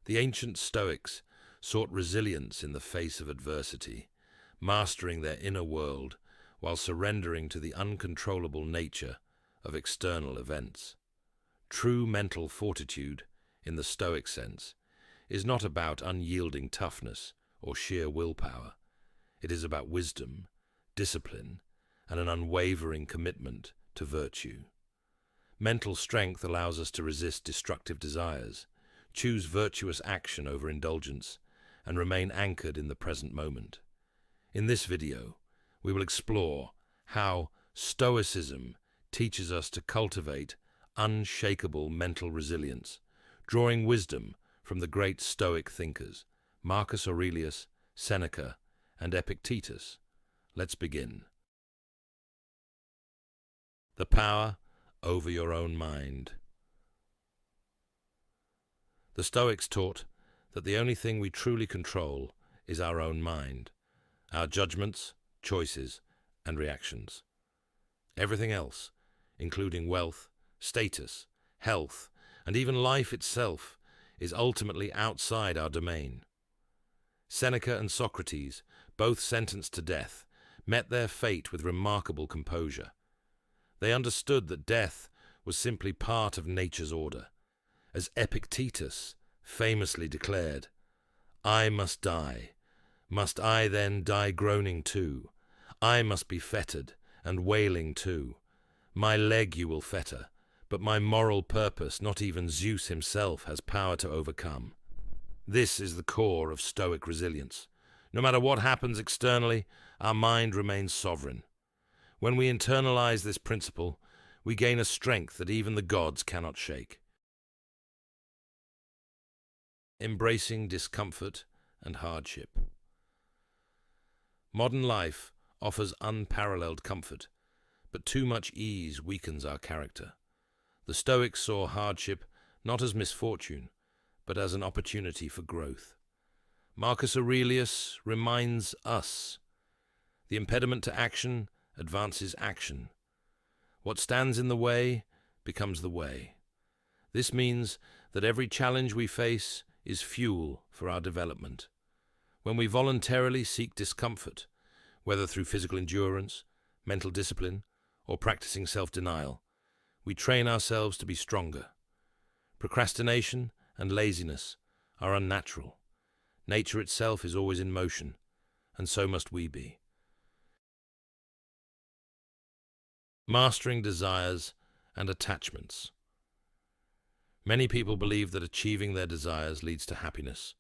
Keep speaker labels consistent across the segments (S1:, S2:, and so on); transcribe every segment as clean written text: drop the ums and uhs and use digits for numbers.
S1: The ancient Stoics sought resilience in the face of adversity, mastering their inner world while surrendering to the uncontrollable nature of external events. True mental fortitude, in the Stoic sense, is not about unyielding toughness or sheer willpower. It is about wisdom, discipline, and an unwavering commitment to virtue. Mental strength allows us to resist destructive desires, choose virtuous action over indulgence, and remain anchored in the present moment. In this video, we will explore how Stoicism teaches us to cultivate unshakable mental resilience, drawing wisdom from the great Stoic thinkers, Marcus Aurelius, Seneca, and Epictetus. Let's begin. The power over your own mind. The Stoics taught that the only thing we truly control is our own mind, our judgments, choices, and reactions. Everything else, including wealth, status, health, and even life itself, is ultimately outside our domain. Seneca and Socrates, both sentenced to death, met their fate with remarkable composure. They understood that death was simply part of nature's order. As Epictetus famously declared, "I must die. Must I then die groaning too? I must be fettered and wailing too. My leg you will fetter, but my moral purpose not even Zeus himself has power to overcome." This is the core of Stoic resilience. No matter what happens externally, our mind remains sovereign. When we internalize this principle, we gain a strength that even the gods cannot shake. Embracing discomfort and hardship. Modern life offers unparalleled comfort, but too much ease weakens our character. The Stoics saw hardship not as misfortune, but as an opportunity for growth. Marcus Aurelius reminds us, the impediment to action advances action. What stands in the way becomes the way. This means that every challenge we face is fuel for our development. When we voluntarily seek discomfort, whether through physical endurance, mental discipline, or practicing self-denial, we train ourselves to be stronger. Procrastination and laziness are unnatural. Nature itself is always in motion, and so must we be. Mastering desires and attachments. Many people believe that achieving their desires leads to happiness.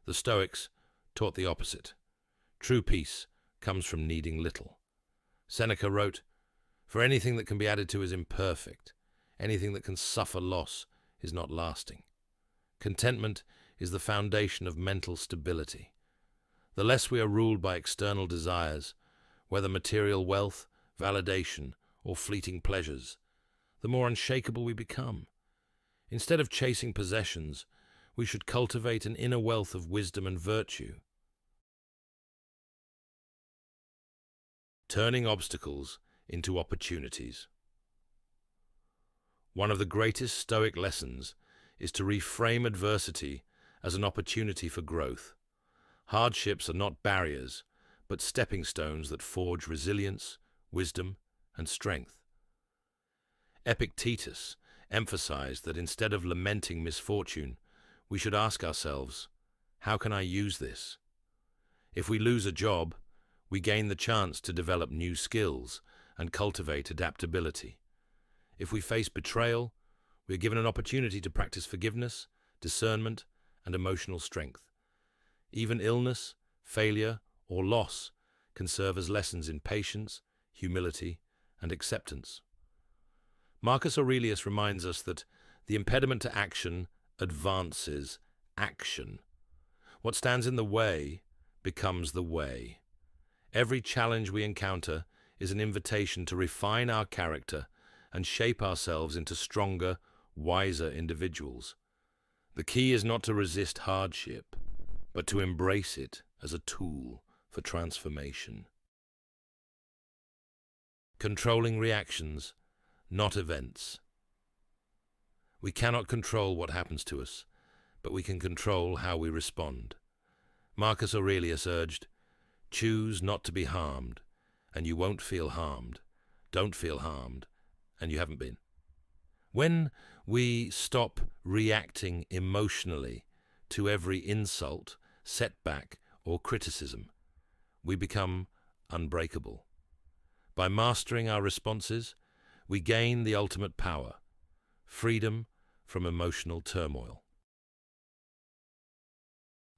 S1: The Stoics taught the opposite. True peace comes from needing little. Seneca wrote, "For anything that can be added to is imperfect. Anything that can suffer loss is not lasting." Contentment is the foundation of mental stability. The less we are ruled by external desires, whether material wealth, validation, or fleeting pleasures, the more unshakable we become. Instead of chasing possessions, we should cultivate an inner wealth of wisdom and virtue. Turning obstacles into opportunities. One of the greatest Stoic lessons is to reframe adversity as an opportunity for growth. Hardships are not barriers, but stepping stones that forge resilience, wisdom, and strength. Epictetus emphasized that instead of lamenting misfortune, we should ask ourselves, how can I use this? If we lose a job, we gain the chance to develop new skills and cultivate adaptability. If we face betrayal, we are given an opportunity to practice forgiveness, discernment, and emotional strength. Even illness, failure, or loss can serve as lessons in patience, humility, and acceptance. Marcus Aurelius reminds us that the impediment to action advances action. What stands in the way becomes the way. Every challenge we encounter is an invitation to refine our character and shape ourselves into stronger, wiser individuals. The key is not to resist hardship, but to embrace it as a tool for transformation. Controlling reactions, not events. We cannot control what happens to us, but we can control how we respond. Marcus Aurelius urged, "Choose not to be harmed, and you won't feel harmed. Don't feel harmed, and you haven't been." When we stop reacting emotionally to every insult, setback, or criticism, we become unbreakable. By mastering our responses, we gain the ultimate power, freedom from emotional turmoil.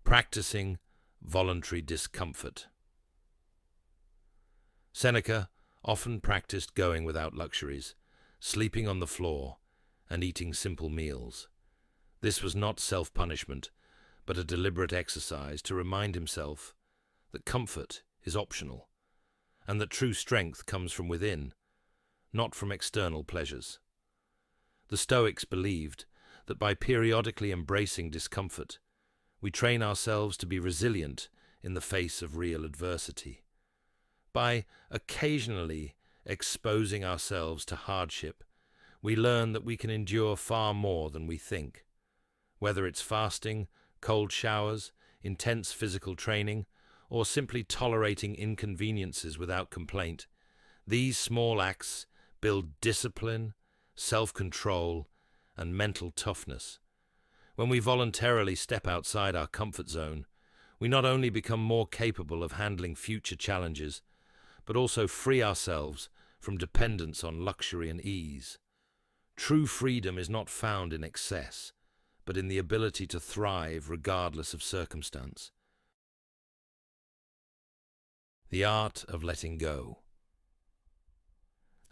S1: Practicing voluntary discomfort. Seneca often practiced going without luxuries, sleeping on the floor, and eating simple meals. This was not self-punishment, but a deliberate exercise to remind himself that comfort is optional, and that true strength comes from within, not from external pleasures. The Stoics believed that by periodically embracing discomfort, we train ourselves to be resilient in the face of real adversity. By occasionally exposing ourselves to hardship, we learn that we can endure far more than we think. Whether it's fasting, cold showers, intense physical training, or simply tolerating inconveniences without complaint, these small acts build discipline, self-control, and mental toughness. When we voluntarily step outside our comfort zone, we not only become more capable of handling future challenges, but also free ourselves from dependence on luxury and ease. True freedom is not found in excess, but in the ability to thrive regardless of circumstance. The art of letting go.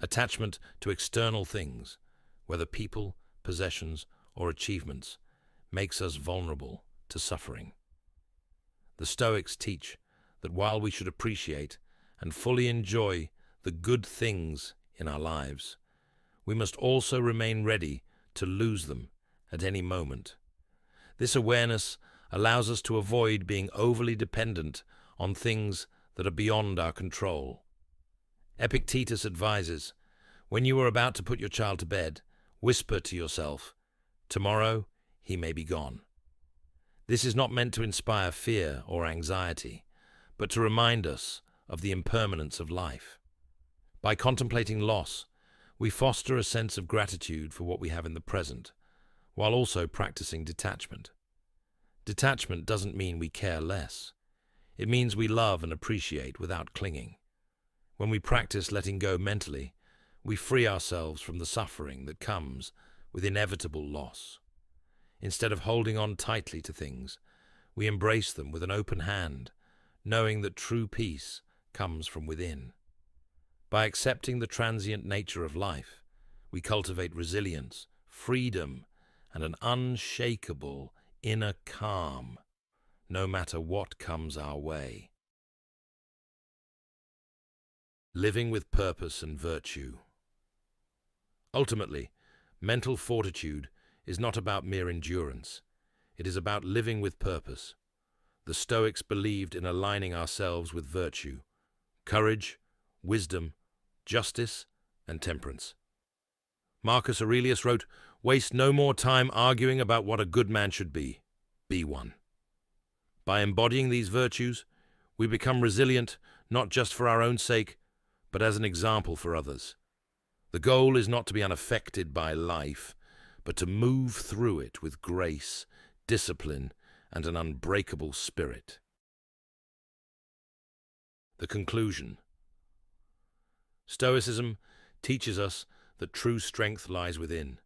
S1: Attachment to external things, whether people, possessions, or achievements, makes us vulnerable to suffering. The Stoics teach that while we should appreciate and fully enjoy the good things in our lives, we must also remain ready to lose them at any moment. This awareness allows us to avoid being overly dependent on things that are beyond our control. Epictetus advises, when you are about to put your child to bed, whisper to yourself, "Tomorrow he may be gone." This is not meant to inspire fear or anxiety, but to remind us of the impermanence of life. By contemplating loss, we foster a sense of gratitude for what we have in the present, while also practicing detachment. Detachment doesn't mean we care less. It means we love and appreciate without clinging. When we practice letting go mentally, we free ourselves from the suffering that comes with inevitable loss. Instead of holding on tightly to things, we embrace them with an open hand, knowing that true peace comes from within. By accepting the transient nature of life, we cultivate resilience, freedom, and an unshakable inner calm, no matter what comes our way. Living with purpose and virtue. Ultimately, mental fortitude is not about mere endurance. It is about living with purpose. The Stoics believed in aligning ourselves with virtue, courage, wisdom, justice, and temperance. Marcus Aurelius wrote, "Waste no more time arguing about what a good man should be. Be one." By embodying these virtues, we become resilient not just for our own sake, but as an example for others. The goal is not to be unaffected by life, but to move through it with grace, discipline, and an unbreakable spirit. The conclusion. Stoicism teaches us that true strength lies within.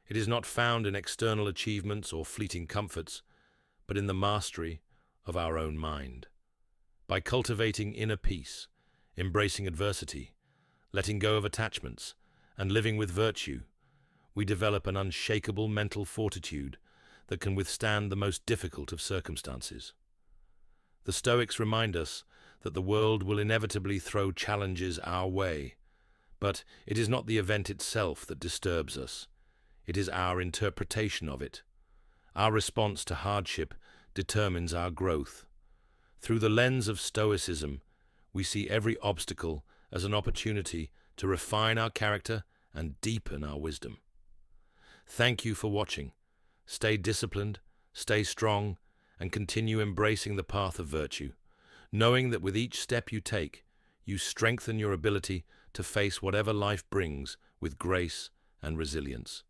S1: It is not found in external achievements or fleeting comforts, but in the mastery of our own mind. By cultivating inner peace, embracing adversity, letting go of attachments, and living with virtue, we develop an unshakable mental fortitude that can withstand the most difficult of circumstances. The Stoics remind us that the world will inevitably throw challenges our way, but it is not the event itself that disturbs us. It is our interpretation of it. Our response to hardship determines our growth. Through the lens of Stoicism, we see every obstacle as an opportunity to refine our character and deepen our wisdom. Thank you for watching. Stay disciplined, stay strong, and continue embracing the path of virtue, knowing that with each step you take, you strengthen your ability to face whatever life brings with grace and resilience.